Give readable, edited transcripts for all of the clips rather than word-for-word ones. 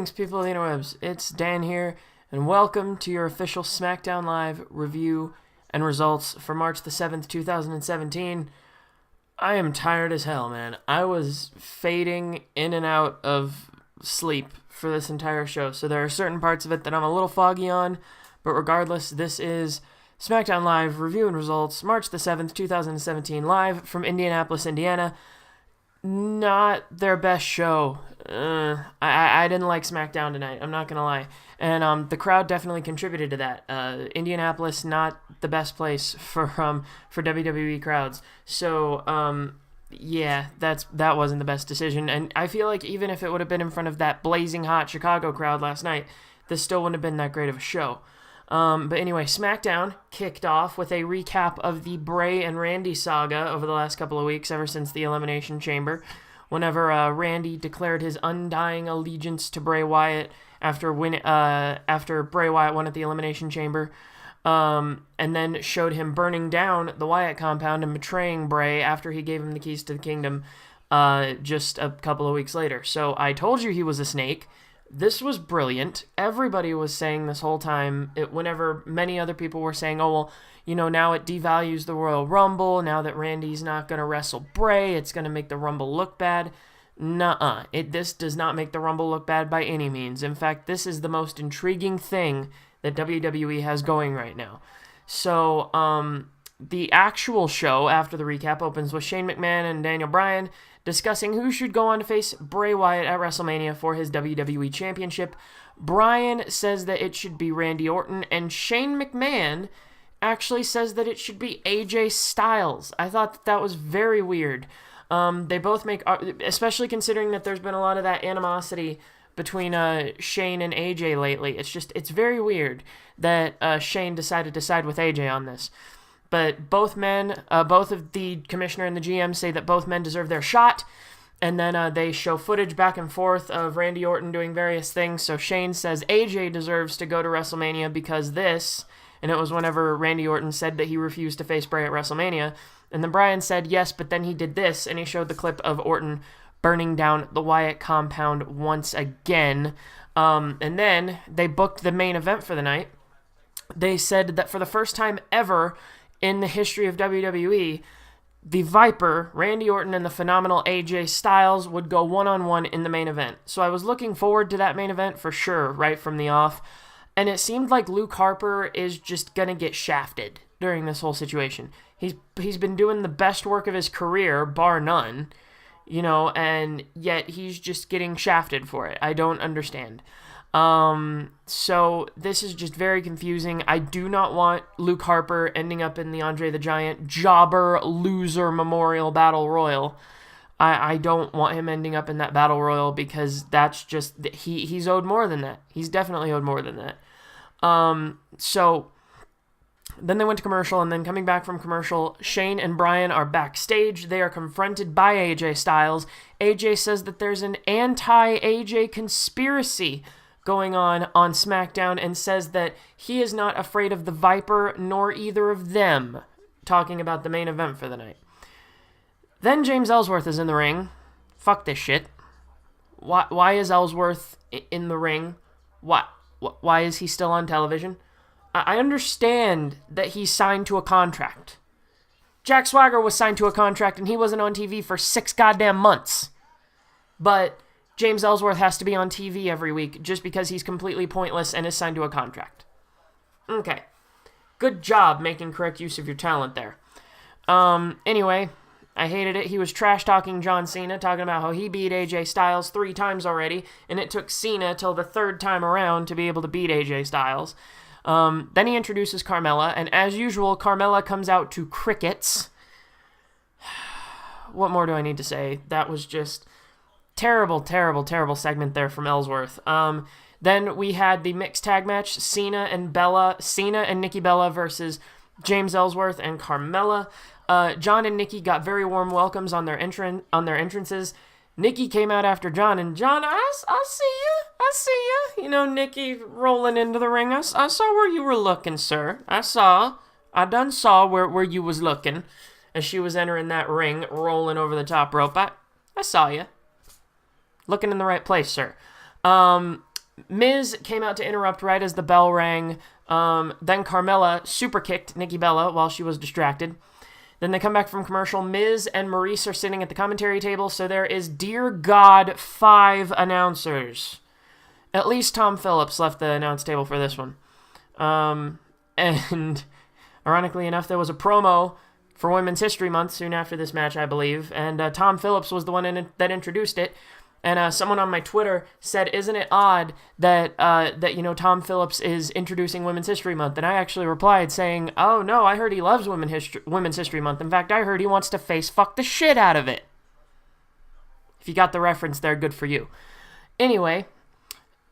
Greetings, people of the interwebs. It's Dan here, and welcome to your official SmackDown Live review and results for March the 7th, 2017. I am tired as hell, man. I was fading in and out of sleep for this entire show, so there are certain parts of it that I'm a little foggy on, but regardless, this is SmackDown Live review and results, March the 7th, 2017, live from Indianapolis, Indiana. Not their best show. I didn't like SmackDown tonight, I'm not gonna lie. And the crowd definitely contributed to that. Indianapolis, not the best place for WWE crowds. So, yeah, that wasn't the best decision. And I feel like even if it would have been in front of that blazing hot Chicago crowd last night, this still wouldn't have been that great of a show. But anyway, SmackDown kicked off with a recap of the Bray and Randy saga over the last couple of weeks, ever since the Elimination Chamber, whenever Randy declared his undying allegiance to Bray Wyatt after Bray Wyatt won at the Elimination Chamber, and then showed him burning down the Wyatt compound and betraying Bray after he gave him the keys to the kingdom just a couple of weeks later. So I told you he was a snake. This was brilliant. Everybody was saying this whole time, whenever many other people were saying, oh, well, you know, now it devalues the Royal Rumble. Now that Randy's not going to wrestle Bray, it's going to make the Rumble look bad. Nuh-uh. This does not make the Rumble look bad by any means. In fact, this is the most intriguing thing that WWE has going right now. So, the actual show after the recap opens with Shane McMahon and Daniel Bryan discussing who should go on to face Bray Wyatt at WrestleMania for his WWE Championship. Bryan says that it should be Randy Orton, and Shane McMahon actually says that it should be AJ Styles. I thought that was very weird. They both make, especially considering that there's been a lot of that animosity between Shane and AJ lately. It's very weird that Shane decided to side with AJ on this. But both men, both of the commissioner and the GM say that both men deserve their shot. And then they show footage back and forth of Randy Orton doing various things. So Shane says AJ deserves to go to WrestleMania because this, and it was whenever Randy Orton said that he refused to face Bray at WrestleMania. And then Bryan said yes, but then he did this, and he showed the clip of Orton burning down the Wyatt compound once again. And then they booked the main event for the night. They said that for the first time ever in the history of WWE, the Viper, Randy Orton, and the phenomenal AJ Styles would go one-on-one in the main event. So I was looking forward to that main event for sure, right from the off. And it seemed like Luke Harper is just going to get shafted during this whole situation. He's been doing the best work of his career, bar none, you know, and yet he's just getting shafted for it. I don't understand. So this is just very confusing. I do not want Luke Harper ending up in the Andre the Giant Jobber Loser Memorial Battle Royal. I don't want him ending up in that Battle Royal because that's just, he's owed more than that. He's definitely owed more than that. So then they went to commercial, and then coming back from commercial, Shane and Bryan are backstage. They are confronted by AJ Styles. AJ says that there's an anti-AJ conspiracy going on SmackDown, and says that he is not afraid of the Viper nor either of them, talking about the main event for the night. Then James Ellsworth is in the ring. Fuck this shit. Why is Ellsworth in the ring? Why is he still on television? I understand that he's signed to a contract. Jack Swagger was signed to a contract and he wasn't on TV for 6 goddamn months. But James Ellsworth has to be on TV every week just because he's completely pointless and is signed to a contract. Okay. Good job making correct use of your talent there. Anyway, I hated it. He was trash-talking John Cena, talking about how he beat AJ Styles 3 times already, and it took Cena till the 3rd time around to be able to beat AJ Styles. Then he introduces Carmella, and as usual, Carmella comes out to crickets. What more do I need to say? That was just terrible, terrible, terrible segment there from Ellsworth. Then we had the mixed tag match, Cena and Nikki Bella versus James Ellsworth and Carmella. John and Nikki got very warm welcomes on their entrances. Nikki came out after John, and John, I see you. You know, Nikki rolling into the ring. I saw where you were looking, sir. I done saw where you was looking as she was entering that ring, rolling over the top rope. I saw you. Looking in the right place, sir. Miz came out to interrupt right as the bell rang. Then Carmella super kicked Nikki Bella while she was distracted. Then they come back from commercial. Miz and Maurice are sitting at the commentary table, so there is, dear God, 5 announcers. At least Tom Phillips left the announce table for this one. And ironically enough, there was a promo for Women's History Month soon after this match, I believe, and Tom Phillips was the one that introduced it. And someone on my Twitter said, isn't it odd that Tom Phillips is introducing Women's History Month? And I actually replied saying, oh no, I heard he loves Women's History Month. In fact, I heard he wants to face fuck the shit out of it. If you got the reference there, good for you. Anyway,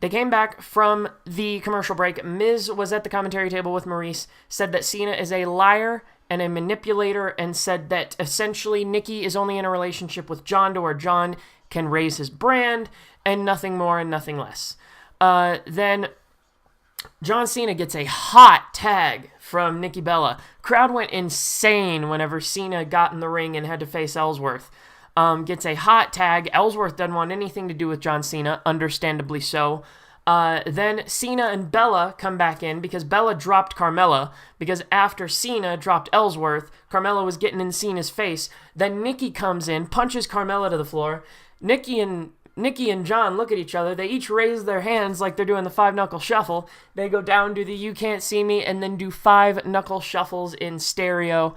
they came back from the commercial break. Miz was at the commentary table with Maurice, said that Cena is a liar and a manipulator, and said that essentially Nikki is only in a relationship with John to where John can raise his brand, and nothing more and nothing less. Then John Cena gets a hot tag from Nikki Bella. Crowd went insane whenever Cena got in the ring and had to face Ellsworth. Gets a hot tag. Ellsworth doesn't want anything to do with John Cena, understandably so. Then Cena and Bella come back in because Bella dropped Carmella, because after Cena dropped Ellsworth, Carmella was getting in Cena's face. Then Nikki comes in, punches Carmella to the floor. Nikki and John look at each other. They each raise their hands like they're doing the 5-knuckle shuffle. They go down, do the you can't see me, and then do 5-knuckle shuffles in stereo.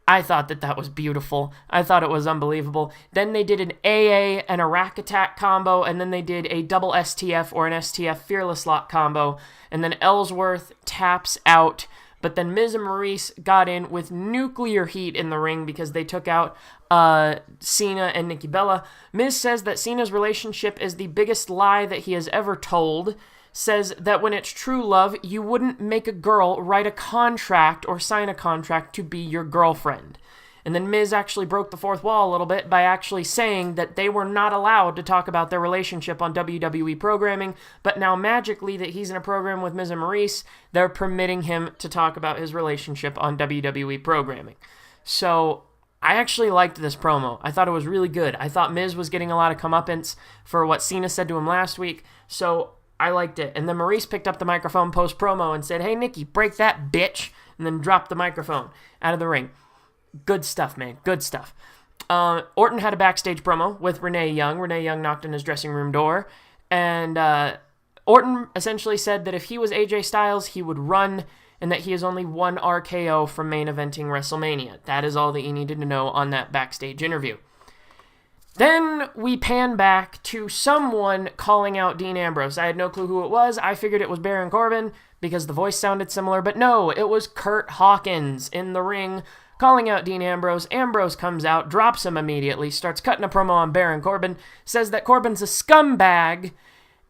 I thought that was beautiful. I thought it was unbelievable. Then they did an AA and a rack attack combo, and then they did a double STF or an STF fearless lock combo, and then Ellsworth taps out. But then Miz and Maurice got in with nuclear heat in the ring because they took out Cena and Nikki Bella. Miz says that Cena's relationship is the biggest lie that he has ever told. Says that when it's true love, you wouldn't make a girl write a contract or sign a contract to be your girlfriend. And then Miz actually broke the fourth wall a little bit by actually saying that they were not allowed to talk about their relationship on WWE programming, but now magically that he's in a program with Miz and Maurice, they're permitting him to talk about his relationship on WWE programming. So I actually liked this promo. I thought it was really good. I thought Miz was getting a lot of comeuppance for what Cena said to him last week, so I liked it. And then Maurice picked up the microphone post-promo and said, hey, Nikki, break that, bitch, and then dropped the microphone out of the ring. Good stuff, man. Good stuff. Orton had a backstage promo with Renee Young. Renee Young knocked on his dressing room door. And Orton essentially said that if he was AJ Styles, he would run, and that he is only one RKO from main eventing WrestleMania. That is all that you needed to know on that backstage interview. Then we pan back to someone calling out Dean Ambrose. I had no clue who it was. I figured it was Baron Corbin because the voice sounded similar, but no, it was Kurt Hawkins in the ring calling out Dean Ambrose. Ambrose comes out, drops him immediately, starts cutting a promo on Baron Corbin, says that Corbin's a scumbag,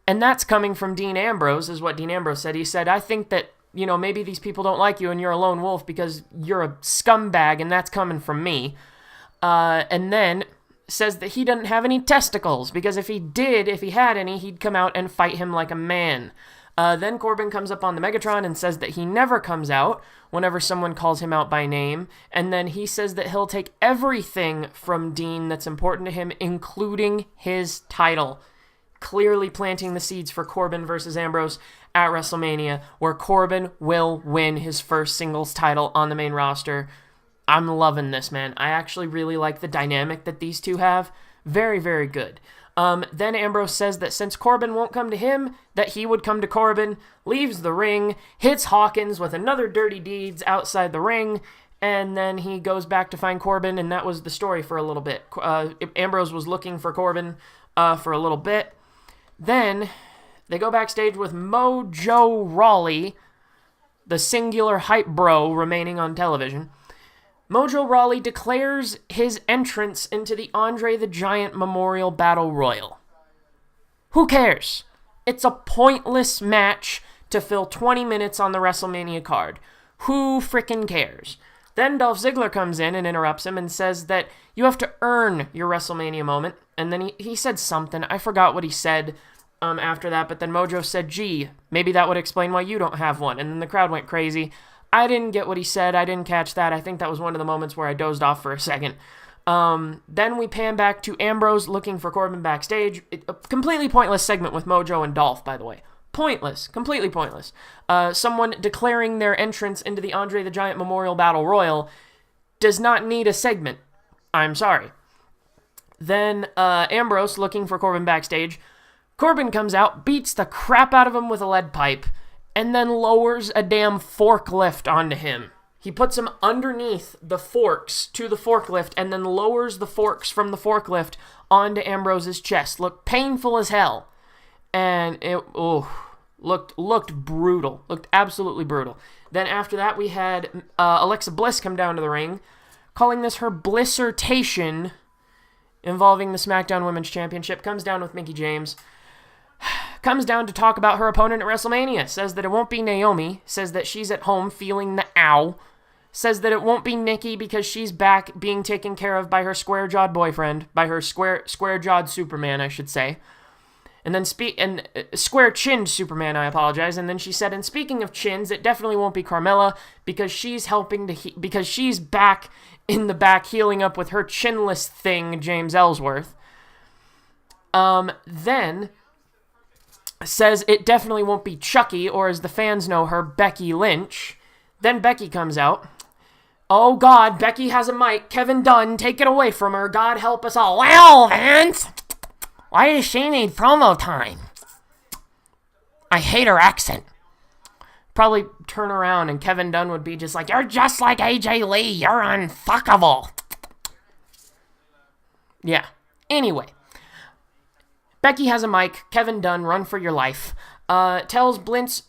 and that's coming from Dean Ambrose, is what Dean Ambrose said. He said, I think that, maybe these people don't like you and you're a lone wolf because you're a scumbag, and that's coming from me. And then says that he doesn't have any testicles, because if he had any, he'd come out and fight him like a man. Then Corbin comes up on the Megatron and says that he never comes out whenever someone calls him out by name, and then he says that he'll take everything from Dean that's important to him, including his title, clearly planting the seeds for Corbin versus Ambrose at WrestleMania, where Corbin will win his first singles title on the main roster. I'm loving this, man. I actually really like the dynamic that these two have. Very, very good. Then Ambrose says that since Corbin won't come to him, that he would come to Corbin, leaves the ring, hits Hawkins with another dirty deeds outside the ring, and then he goes back to find Corbin, and that was the story for a little bit. Ambrose was looking for Corbin for a little bit. Then they go backstage with Mojo Rawley, the singular hype bro remaining on television. Mojo Rawley declares his entrance into the Andre the Giant Memorial Battle Royal. Who cares? It's a pointless match to fill 20 minutes on the WrestleMania card. Who frickin' cares? Then Dolph Ziggler comes in and interrupts him and says that you have to earn your WrestleMania moment. And then he said something. I forgot what he said after that, but then Mojo said, gee, maybe that would explain why you don't have one. And then the crowd went crazy. I didn't get what he said. I didn't catch that. I think that was one of the moments where I dozed off for a second. Then we pan back to Ambrose looking for Corbin backstage. A completely pointless segment with Mojo and Dolph, by the way. Pointless. Completely pointless. Someone declaring their entrance into the Andre the Giant Memorial Battle Royal does not need a segment. I'm sorry. Then Ambrose, looking for Corbin backstage. Corbin comes out, beats the crap out of him with a lead pipe, and then lowers a damn forklift onto him. He puts him underneath the forks to the forklift and then lowers the forks from the forklift onto Ambrose's chest. Looked painful as hell. And it looked brutal. Looked absolutely brutal. Then after that, we had Alexa Bliss come down to the ring, calling this her Blissertation, involving the SmackDown Women's Championship. Comes down with Mickie James. Comes down to talk about her opponent at WrestleMania. Says that it won't be Naomi. Says that she's at home feeling the ow. Says that it won't be Nikki because she's back being taken care of by her square-jawed boyfriend. By her square-jawed Superman, I should say. And then square-chinned Superman, I apologize. And then she said, and speaking of chins, it definitely won't be Carmella because she's helping to because she's back in the back healing up with her chinless thing, James Ellsworth. Then says it definitely won't be Chucky, or as the fans know her, Becky Lynch. Then Becky comes out. Oh God, Becky has a mic. Kevin Dunn, take it away from her. God help us all. Well, Vince, why does she need promo time? I hate her accent. Probably turn around and Kevin Dunn would be just like, you're just like AJ Lee. You're unfuckable. Yeah. Anyway. Becky has a mic. Kevin Dunn, run for your life. Tells Bliss,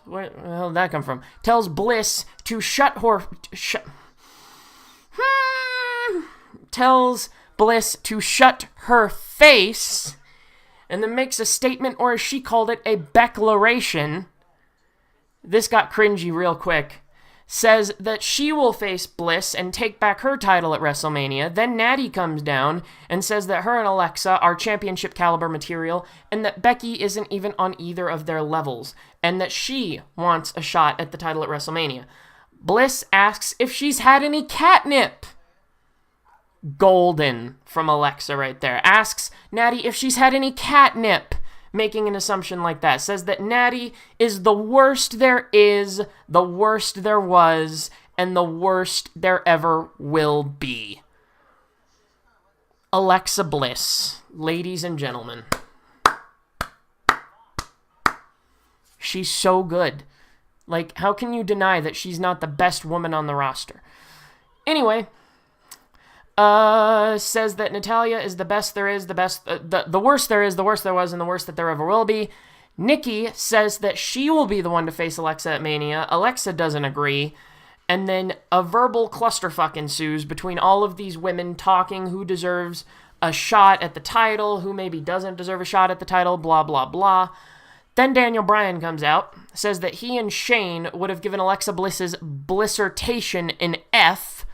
where the hell did that come from? Tells Bliss to tells Bliss to shut her face, and then makes a statement, or as she called it, a declaration. This got cringy real quick. Says that she will face Bliss and take back her title at WrestleMania. Then Natty comes down and says that her and Alexa are championship caliber material and that Becky isn't even on either of their levels and that she wants a shot at the title at WrestleMania. Bliss asks if she's had any catnip. Golden from Alexa right there. Asks Natty if she's had any catnip. Making an assumption like that. Says that Natty is the worst there is, the worst there was, and the worst there ever will be. Alexa Bliss, ladies and gentlemen. She's so good. Like, how can you deny that she's not the best woman on the roster? Anyway, says that Natalya is the best there is, the worst there is, the worst there was, and the worst that there ever will be. Nikki says that she will be the one to face Alexa at Mania. Alexa doesn't agree. And then a verbal clusterfuck ensues between all of these women talking who deserves a shot at the title, who maybe doesn't deserve a shot at the title, blah, blah, blah. Then Daniel Bryan comes out, says that he and Shane would have given Alexa Bliss's Blissertation an F.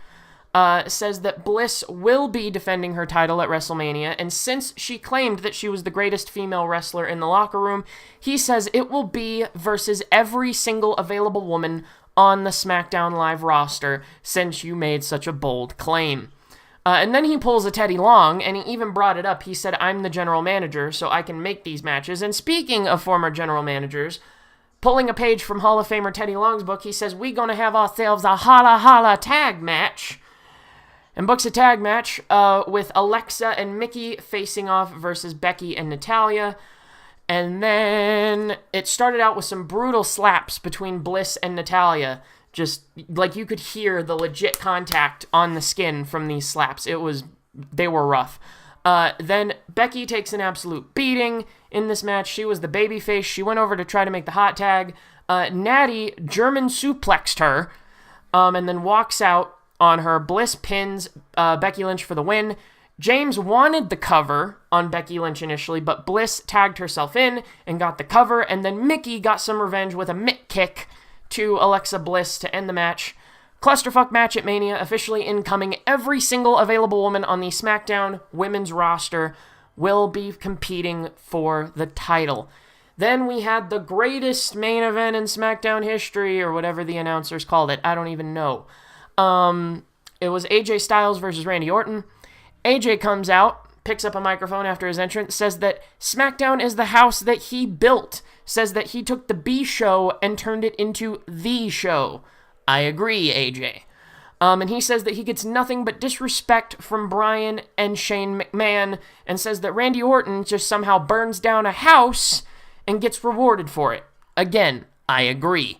Says that Bliss will be defending her title at WrestleMania, and since she claimed that she was the greatest female wrestler in the locker room, he says it will be versus every single available woman on the SmackDown Live roster, since you made such a bold claim. And then he pulls a Teddy Long, and he even brought it up. He said, I'm the general manager, so I can make these matches. And speaking of former general managers, pulling a page from Hall of Famer Teddy Long's book, he says, we gonna have ourselves a holla holla tag match. And books a tag match with Alexa and Mickie facing off versus Becky and Natalya. And then it started out with some brutal slaps between Bliss and Natalya. Just like you could hear the legit contact on the skin from these slaps. They were rough. Then Becky takes an absolute beating in this match. She was the babyface. She went over to try to make the hot tag. Natty German suplexed her and then walks out on her. Bliss pins Becky Lynch for the win. James wanted the cover on Becky Lynch initially, but Bliss tagged herself in and got the cover, and then Mickie got some revenge with a mitt kick to Alexa Bliss to end the match. Clusterfuck match at Mania, officially incoming. Every single available woman on the SmackDown women's roster will be competing for the title. Then we had the greatest main event in SmackDown history, or whatever the announcers called it. I don't even know. It was AJ Styles versus Randy Orton. AJ comes out, picks up a microphone after his entrance, says that SmackDown is the house that he built, says that he took the B show and turned it into the show. I agree, AJ. And he says that he gets nothing but disrespect from Bryan and Shane McMahon, and says that Randy Orton just somehow burns down a house and gets rewarded for it. Again, I agree.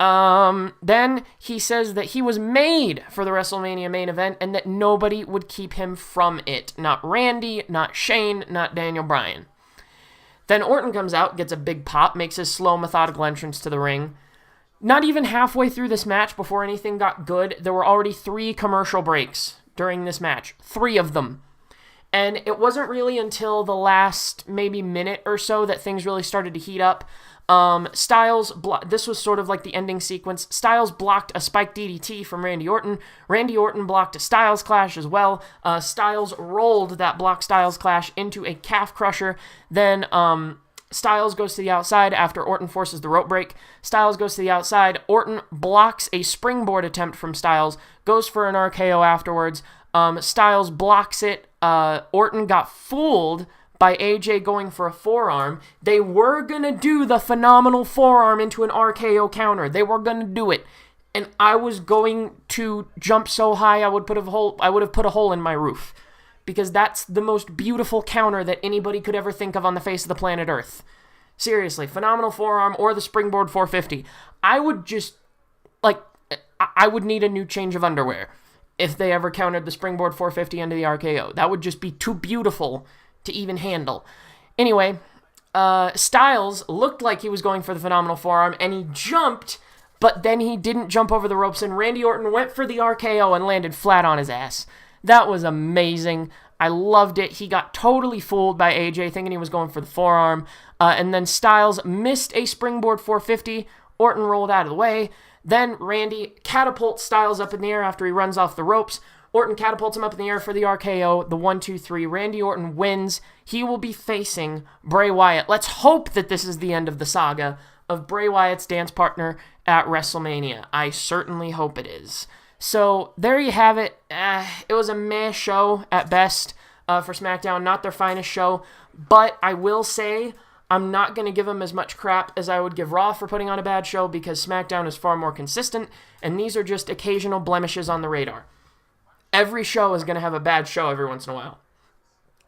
Then he says that he was made for the WrestleMania main event and that nobody would keep him from it. Not Randy, not Shane, not Daniel Bryan. Then Orton comes out, gets a big pop, makes his slow, methodical entrance to the ring. Not even halfway through this match, before anything got good, there were already 3 commercial breaks during this match. 3 of them. And it wasn't really until the last maybe minute or so that things really started to heat up. This was sort of like the ending sequence. Styles blocked a spike DDT from Randy Orton. Randy Orton blocked a Styles Clash as well. Styles rolled that blocked Styles Clash into a calf crusher. Then, Styles goes to the outside after Orton forces the rope break. Styles goes to the outside. Orton blocks a springboard attempt from Styles. Goes for an RKO afterwards. Styles blocks it. Orton got fooled by AJ going for a forearm. They were going to do the phenomenal forearm into an RKO counter. They were going to do it. And I was going to jump so high I would have put a hole in my roof. Because that's the most beautiful counter that anybody could ever think of on the face of the planet Earth. Seriously, phenomenal forearm or the springboard 450. I would need a new change of underwear if they ever countered the springboard 450 into the RKO. That would just be too beautiful to even handle. Anyway, Styles looked like he was going for the phenomenal forearm, and he jumped, but then he didn't jump over the ropes, and Randy Orton went for the RKO and landed flat on his ass. That was amazing. I loved it. He got totally fooled by AJ, thinking he was going for the forearm. And then Styles missed a springboard 450. Orton rolled out of the way. Then Randy catapults Styles up in the air after he runs off the ropes. Orton catapults him up in the air for the RKO, the 1-2-3. Randy Orton wins. He will be facing Bray Wyatt. Let's hope that this is the end of the saga of Bray Wyatt's dance partner at WrestleMania. I certainly hope it is. So, there you have it. It was a meh show at best for SmackDown. Not their finest show. But I will say, I'm not going to give them as much crap as I would give Raw for putting on a bad show, because SmackDown is far more consistent, and these are just occasional blemishes on the radar. Every show is going to have a bad show every once in a while.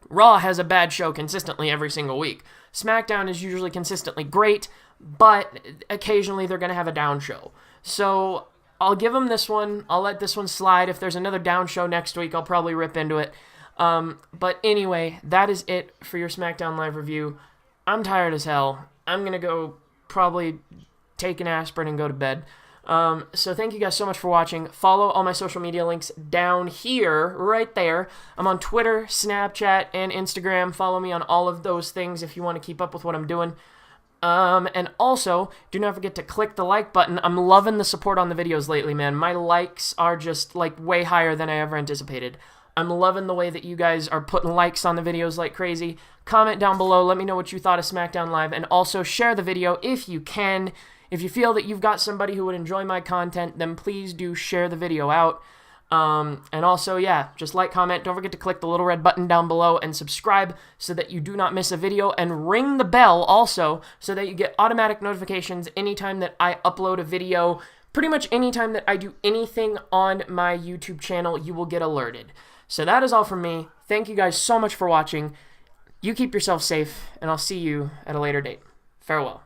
Raw has a bad show consistently every single week. SmackDown is usually consistently great, but occasionally they're going to have a down show. So I'll give them this one. I'll let this one slide. If there's another down show next week, I'll probably rip into it. But anyway, that is it for your SmackDown Live review. I'm tired as hell. I'm going to go probably take an aspirin and go to bed. So thank you guys so much for watching. Follow all my social media links down here, right there. I'm on Twitter, Snapchat, and Instagram. Follow me on all of those things if you want to keep up with what I'm doing. And also, do not forget to click the like button. I'm loving the support on the videos lately, man. My likes are just, like, way higher than I ever anticipated. I'm loving the way that you guys are putting likes on the videos like crazy. Comment down below. Let me know what you thought of SmackDown Live. And also, share the video if you can. If you feel that you've got somebody who would enjoy my content, then please do share the video out. And also, yeah, just like, comment. Don't forget to click the little red button down below and subscribe so that you do not miss a video. And ring the bell also so that you get automatic notifications anytime that I upload a video. Pretty much anytime that I do anything on my YouTube channel, you will get alerted. So that is all from me. Thank you guys so much for watching. You keep yourself safe, and I'll see you at a later date. Farewell.